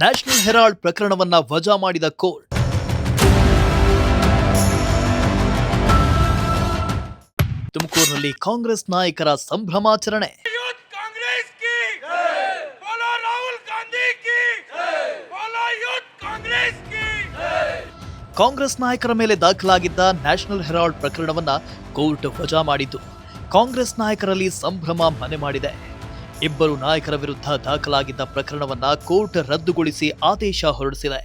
National Herald ಪ್ರಕರಣವನ್ನ ವಜಾ ಮಾಡಿದ court. ತುಮಕೂರಿನಲ್ಲಿ ಕಾಂಗ್ರೆಸ್ ನಾಯಕರ ಸಂಭ್ರಮಾಚರಣೆ. ಕಾಂಗ್ರೆಸ್ ನಾಯಕರ ಮೇಲೆ ದಾಖಲಾಗಿದ್ದ ನ್ಯಾಷನಲ್ ಹೆರಾಲ್ಡ್ ಪ್ರಕರಣವನ್ನ ಕೋರ್ಟ್ ವಜಾ ಮಾಡಿದ್ದು ಕಾಂಗ್ರೆಸ್ ನಾಯಕರಲ್ಲಿ ಸಂಭ್ರಮ ಮನೆ ಮಾಡಿದೆ. ಇಬ್ಬರು ನಾಯಕರ ವಿರುದ್ಧ ದಾಖಲಾಗಿದ್ದ ಪ್ರಕರಣವನ್ನ ಕೋರ್ಟ್ ರದ್ದುಗೊಳಿಸಿ ಆದೇಶ ಹೊರಡಿಸಿದೆ.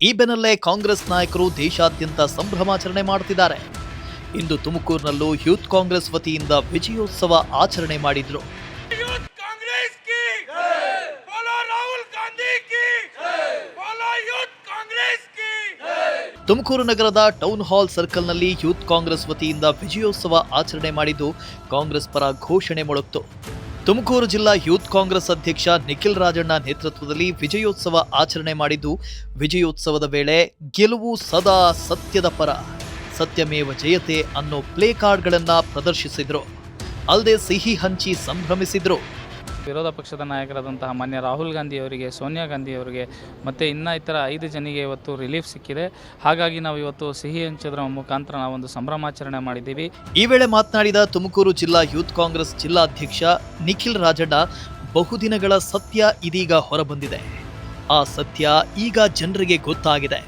ಈ ಬೆನ್ನಲ್ಲೇ ಕಾಂಗ್ರೆಸ್ ನಾಯಕರು ದೇಶಾದ್ಯಂತ ಸಂಭ್ರಮಾಚರಣೆ ಮಾಡುತ್ತಿದ್ದಾರೆ. ಇಂದು ತುಮಕೂರಿನಲ್ಲೂ ಯೂತ್ ಕಾಂಗ್ರೆಸ್ ವತಿಯಿಂದ ವಿಜಯೋತ್ಸವ ಆಚರಣೆ ಮಾಡಿದ್ರು. ತುಮಕೂರು ನಗರದ ಟೌನ್ ಹಾಲ್ ಸರ್ಕಲ್ನಲ್ಲಿ ಯೂತ್ ಕಾಂಗ್ರೆಸ್ ವತಿಯಿಂದ ವಿಜಯೋತ್ಸವ ಆಚರಣೆ ಮಾಡಿದ್ದು ಕಾಂಗ್ರೆಸ್ ಪರ ಘೋಷಣೆ ಮೊಳಗಿತು. ತುಮಕೂರು ಜಿಲ್ಲಾ ಯೂತ್ ಕಾಂಗ್ರೆಸ್ ಅಧ್ಯಕ್ಷ ನಿಖಿಲ್ ರಾಜಣ್ಣ ನೇತೃತ್ವದಲ್ಲಿ ವಿಜಯೋತ್ಸವ ಆಚರಣೆ ಮಾಡಿದ್ದು, ವಿಜಯೋತ್ಸವದ ವೇಳೆ ಗೆಲುವು ಸದಾ ಸತ್ಯದ ಪರ, ಸತ್ಯಮೇವ ಜಯತೆ ಅನ್ನೋ ಪ್ಲೇ ಕಾರ್ಡ್ಗಳನ್ನ ಪ್ರದರ್ಶಿಸಿದ್ರು. ಅಲ್ಲದೆ ಸಿಹಿ ಹಂಚಿ ಸಂಭ್ರಮಿಸಿದ್ರು. ವಿರೋಧ ಪಕ್ಷದ ನಾಯಕರಾದಂತಹ ಮಾನ್ಯ ರಾಹುಲ್ ಗಾಂಧಿ ಅವರಿಗೆ, ಸೋನಿಯಾ ಗಾಂಧಿ ಅವರಿಗೆ ಮತ್ತು ಇತರ 5 ಜನಿಗೆ ಇವತ್ತು ರಿಲೀಫ್ ಸಿಕ್ಕಿದೆ. ಹಾಗಾಗಿ ನಾವು ಇವತ್ತು ಸಿಹಿ ಹಂಚೋದ್ರ ಮುಖಾಂತರ ನಾವೊಂದು ಸಂಭ್ರಮಾಚರಣೆ ಮಾಡಿದ್ದೀವಿ. ಈ ವೇಳೆ ಮಾತನಾಡಿದ ತುಮಕೂರು ಜಿಲ್ಲಾ ಯೂತ್ ಕಾಂಗ್ರೆಸ್ ಜಿಲ್ಲಾಧ್ಯಕ್ಷ ನಿಖಿಲ್ ರಾಜಣ್ಣ, ಬಹುದಿನಗಳ ಸತ್ಯ ಇದೀಗ ಹೊರಬಂದಿದೆ. ಆ ಸತ್ಯ ಈಗ ಜನರಿಗೆ ಗೊತ್ತಾಗಿದೆ.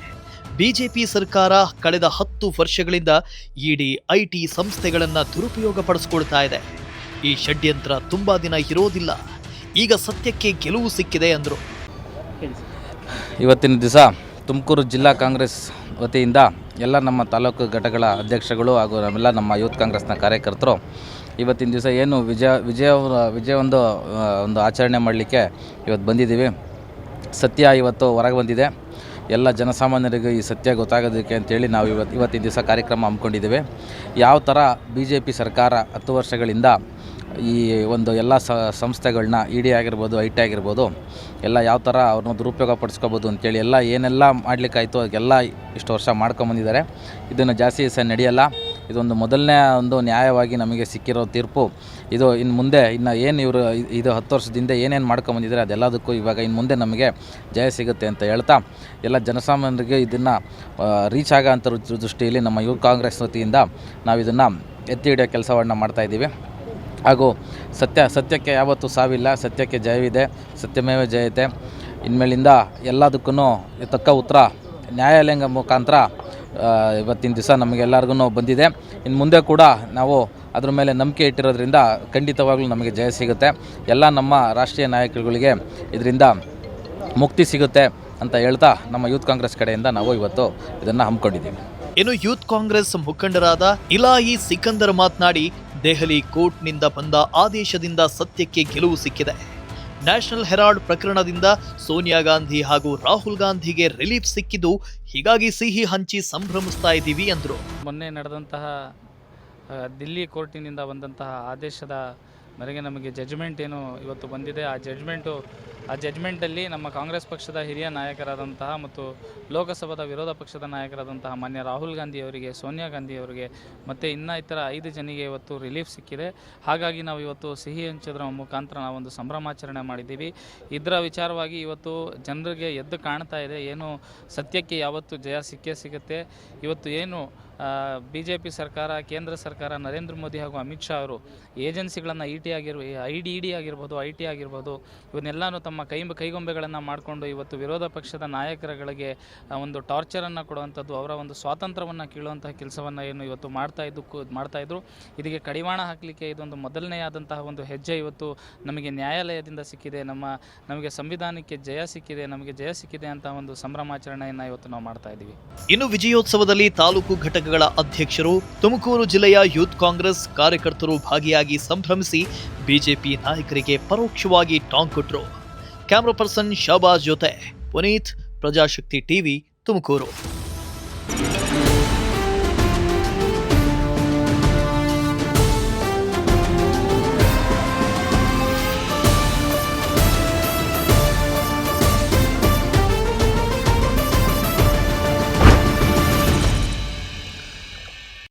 ಬಿಜೆಪಿ ಸರ್ಕಾರ ಕಳೆದ 10 ವರ್ಷಗಳಿಂದ ಇಡಿ, ಐಟಿ ಸಂಸ್ಥೆಗಳನ್ನ ದುರುಪಯೋಗ ಪಡಿಸಿಕೊಳ್ತಾ ಇದೆ. ಈ ಷಡ್ಯಂತ್ರ ತುಂಬಾ ದಿನ ಇರೋದಿಲ್ಲ. ಈಗ ಸತ್ಯಕ್ಕೆ ಗೆಲುವು ಸಿಕ್ಕಿದೆ ಅಂದರು. ಇವತ್ತಿನ ದಿವಸ ತುಮಕೂರು ಜಿಲ್ಲಾ ಕಾಂಗ್ರೆಸ್ ವತಿಯಿಂದ ಎಲ್ಲ ನಮ್ಮ ತಾಲೂಕು ಘಟಕಗಳ ಅಧ್ಯಕ್ಷಗಳು ಹಾಗೂ ನಮ್ಮೆಲ್ಲ ನಮ್ಮ ಯೂತ್ ಕಾಂಗ್ರೆಸ್ನ ಕಾರ್ಯಕರ್ತರು ಇವತ್ತಿನ ದಿವಸ ಏನು ವಿಜಯ ಒಂದು ಆಚರಣೆ ಮಾಡಲಿಕ್ಕೆ ಇವತ್ತು ಬಂದಿದ್ದೀವಿ. ಸತ್ಯ ಇವತ್ತು ಹೊರಗೆ ಬಂದಿದೆ. ಎಲ್ಲ ಜನಸಾಮಾನ್ಯರಿಗೆ ಈ ಸತ್ಯ ಗೊತ್ತಾಗೋದಕ್ಕೆ ಅಂತೇಳಿ ನಾವು ಇವತ್ತಿನ ದಿವಸ ಕಾರ್ಯಕ್ರಮ ಹಮ್ಮಿಕೊಂಡಿದ್ದೇವೆ. ಯಾವ ಥರ BJP ಸರ್ಕಾರ 10 ವರ್ಷಗಳಿಂದ ಈ ಒಂದು ಎಲ್ಲ ಸಂಸ್ಥೆಗಳನ್ನ ಇಡಿ ಆಗಿರ್ಬೋದು, ಐಟಿ ಆಗಿರ್ಬೋದು, ಎಲ್ಲ ಯಾವ ಥರ ಅವ್ರನ್ನ ದುರುಪಯೋಗ ಪಡಿಸ್ಕೋಬೋದು ಅಂತೇಳಿ ಏನೆಲ್ಲ ಮಾಡಲಿಕ್ಕಾಯಿತು ಅದಕ್ಕೆಲ್ಲ ಇಷ್ಟು ವರ್ಷ ಮಾಡ್ಕೊಂಬಂದಿದ್ದಾರೆ. ಇದನ್ನು ಜಾಸ್ತಿ ದಿವಸ ನಡೆಯಲ್ಲ. ಇದೊಂದು ಮೊದಲನೇ ಒಂದು ನ್ಯಾಯವಾಗಿ ನಮಗೆ ಸಿಕ್ಕಿರೋ ತೀರ್ಪು. ಇದು ಇನ್ನು ಮುಂದೆ ಇದು 10 ವರ್ಷದಿಂದ ಏನೇನು ಮಾಡ್ಕೊಂಬಂದಿದ್ದಾರೆ ಅದೆಲ್ಲದಕ್ಕೂ ಇವಾಗ ಇನ್ನು ಮುಂದೆ ನಮಗೆ ಜಯ ಸಿಗುತ್ತೆ ಅಂತ ಹೇಳ್ತಾ ಎಲ್ಲ ಜನಸಾಮಾನ್ಯರಿಗೆ ಇದನ್ನು ರೀಚ್ ಆಗೋ ಅಂಥ ದೃಷ್ಟಿಯಲ್ಲಿ ನಮ್ಮ ಯೂತ್ ಕಾಂಗ್ರೆಸ್ ವತಿಯಿಂದ ನಾವು ಇದನ್ನು ಎತ್ತಿ ಹಿಡಿಯೋ ಕೆಲಸವನ್ನು ಮಾಡ್ತಾಯಿದ್ದೀವಿ. ಹಾಗೂ ಸತ್ಯಕ್ಕೆ ಯಾವತ್ತೂ ಸಾವಿಲ್ಲ, ಸತ್ಯಕ್ಕೆ ಜಯವಿದೆ, ಸತ್ಯಮೇವ ಜಯತೆ. ಇನ್ಮೇಲಿಂದ ಎಲ್ಲದಕ್ಕೂ ತಕ್ಕ ಉತ್ತರ ನ್ಯಾಯಾಲಯ ಮುಖಾಂತರ ಇವತ್ತಿನ ದಿವಸ ನಮಗೆಲ್ಲರಿಗೂ ಬಂದಿದೆ. ಇನ್ನು ಮುಂದೆ ಕೂಡ ನಾವು ಅದ್ರ ಮೇಲೆ ನಂಬಿಕೆ ಇಟ್ಟಿರೋದ್ರಿಂದ ಖಂಡಿತವಾಗ್ಲೂ ನಮಗೆ ಜಯ ಸಿಗುತ್ತೆ. ಎಲ್ಲ ನಮ್ಮ ರಾಷ್ಟ್ರೀಯ ನಾಯಕರುಗಳಿಗೆ ಇದರಿಂದ ಮುಕ್ತಿ ಸಿಗುತ್ತೆ ಅಂತ ಹೇಳ್ತಾ ನಮ್ಮ ಯೂತ್ ಕಾಂಗ್ರೆಸ್ ಕಡೆಯಿಂದ ನಾವು ಇವತ್ತು ಇದನ್ನು ಹಮ್ಮಿಕೊಂಡಿದ್ದೀವಿ. ಇನ್ನು ಯೂತ್ ಕಾಂಗ್ರೆಸ್ ಮುಖಂಡರಾದ ಇಲಾಯಿ ಸಿಕಂದರ್ ಮಾತನಾಡಿ, ದೆಹಲಿ ಕೋರ್ಟ್ನಿಂದ ಬಂದ ಆದೇಶದಿಂದ ಸತ್ಯಕ್ಕೆ ಗೆಲುವು ಸಿಕ್ಕಿದೆ. ನ್ಯಾಷನಲ್ ಹೆರಾಲ್ಡ್ ಪ್ರಕರಣದಿಂದ ಸೋನಿಯಾ ಗಾಂಧಿ ಹಾಗೂ ರಾಹುಲ್ ಗಾಂಧಿಗೆ ರಿಲೀಫ್ ಸಿಕ್ಕಿದ್ದು, ಹೀಗಾಗಿ ಸಿಹಿ ಹಂಚಿ ಸಂಭ್ರಮಿಸ್ತಾ ಇದ್ದೀವಿ ಅಂದರು. ಮೊನ್ನೆ ನಡೆದಂತಹ ದಿಲ್ಲಿ ಕೋರ್ಟಿನಿಂದ ಬಂದಂತಹ ಆದೇಶದ ಮೇರೆಗೆ ನಮಗೆ ಜಡ್ಜ್ಮೆಂಟ್ ಏನು ಇವತ್ತು ಬಂದಿದೆ. ಆ ಜಡ್ಜ್ಮೆಂಟಲ್ಲಿ ನಮ್ಮ ಕಾಂಗ್ರೆಸ್ ಪಕ್ಷದ ಹಿರಿಯ ನಾಯಕರಾದಂತಹ ಮತ್ತು ಲೋಕಸಭಾದ ವಿರೋಧ ಪಕ್ಷದ ನಾಯಕರಾದಂತಹ ಮಾನ್ಯ ರಾಹುಲ್ ಗಾಂಧಿ ಅವರಿಗೆ, ಸೋನಿಯಾ ಗಾಂಧಿ ಅವರಿಗೆ ಮತ್ತು ಇತರ 5 ಜನಿಗೆ ಇವತ್ತು ರಿಲೀಫ್ ಸಿಕ್ಕಿದೆ. ಹಾಗಾಗಿ ನಾವು ಇವತ್ತು ಸಿಹಿ ಹಂಚೋದ್ರ ಮುಖಾಂತರ ನಾವೊಂದು ಸಂಭ್ರಮಾಚರಣೆ ಮಾಡಿದ್ದೀವಿ. ಇದರ ವಿಚಾರವಾಗಿ ಇವತ್ತು ಜನರಿಗೆ ಎದ್ದು ಕಾಣ್ತಾ ಇದೆ, ಏನು ಸತ್ಯಕ್ಕೆ ಯಾವತ್ತು ಜಯ ಸಿಗುತ್ತೆ. ಇವತ್ತು ಏನು BJP ಸರ್ಕಾರ, ಕೇಂದ್ರ ಸರ್ಕಾರ, ನರೇಂದ್ರ ಮೋದಿ ಹಾಗೂ ಅಮಿತ್ ಶಾ ಅವರು ಏಜೆನ್ಸಿಗಳನ್ನು ಇಡಿ ಆಗಿರ್ಬೋದು, ಐಟಿ ಆಗಿರ್ಬೋದು, ಇವನ್ನೆಲ್ಲನೂ ತಮ್ಮ ಕೈಗೊಂಬೆಗಳನ್ನು ಮಾಡಿಕೊಂಡು ಇವತ್ತು ವಿರೋಧ ಪಕ್ಷದ ನಾಯಕರುಗಳಿಗೆ ಒಂದು ಟಾರ್ಚರನ್ನು ಕೊಡುವಂಥದ್ದು, ಅವರ ಒಂದು ಸ್ವಾತಂತ್ರ್ಯವನ್ನು ಕೀಳುವಂತಹ ಕೆಲಸವನ್ನು ಏನು ಇವತ್ತು ಮಾಡ್ತಾಯಿದ್ರು. ಇದಕ್ಕೆ ಕಡಿವಾಣ ಹಾಕಲಿಕ್ಕೆ ಇದೊಂದು ಮೊದಲನೆಯಾದಂತಹ ಒಂದು ಹೆಜ್ಜೆ ಇವತ್ತು ನಮಗೆ ನ್ಯಾಯಾಲಯದಿಂದ ಸಿಕ್ಕಿದೆ. ನಮಗೆ ಸಂವಿಧಾನಕ್ಕೆ ಜಯ ಸಿಕ್ಕಿದೆ ಅಂತ ಒಂದು ಸಂಭ್ರಮಾಚರಣೆಯನ್ನು ಇವತ್ತು ನಾವು ಮಾಡ್ತಾ ಇದ್ದೀವಿ. ಇನ್ನು ವಿಜಯೋತ್ಸವದಲ್ಲಿ ತಾಲೂಕು ಘಟಕಗಳ ಅಧ್ಯಕ್ಷರು, ತುಮಕೂರು ಜಿಲ್ಲೆಯ ಯೂತ್ ಕಾಂಗ್ರೆಸ್ ಕಾರ್ಯಕರ್ತರು ಭಾಗಿಯಾಗಿ ಸಂಭ್ರಮಿಸಿ ಬಿಜೆಪಿ ನಾಯಕರಿಗೆ ಪರೋಕ್ಷವಾಗಿ ಟಾಂಗ್ ಕೊಟ್ಟರು. ಕ್ಯಾಮರಾ ಪರ್ಸನ್ ಶಹಬಾಜ್ ಜೊತೆ ಪುನೀತ್, ಪ್ರಜಾಶಕ್ತಿ ಟಿವಿ, ತುಮಕೂರು.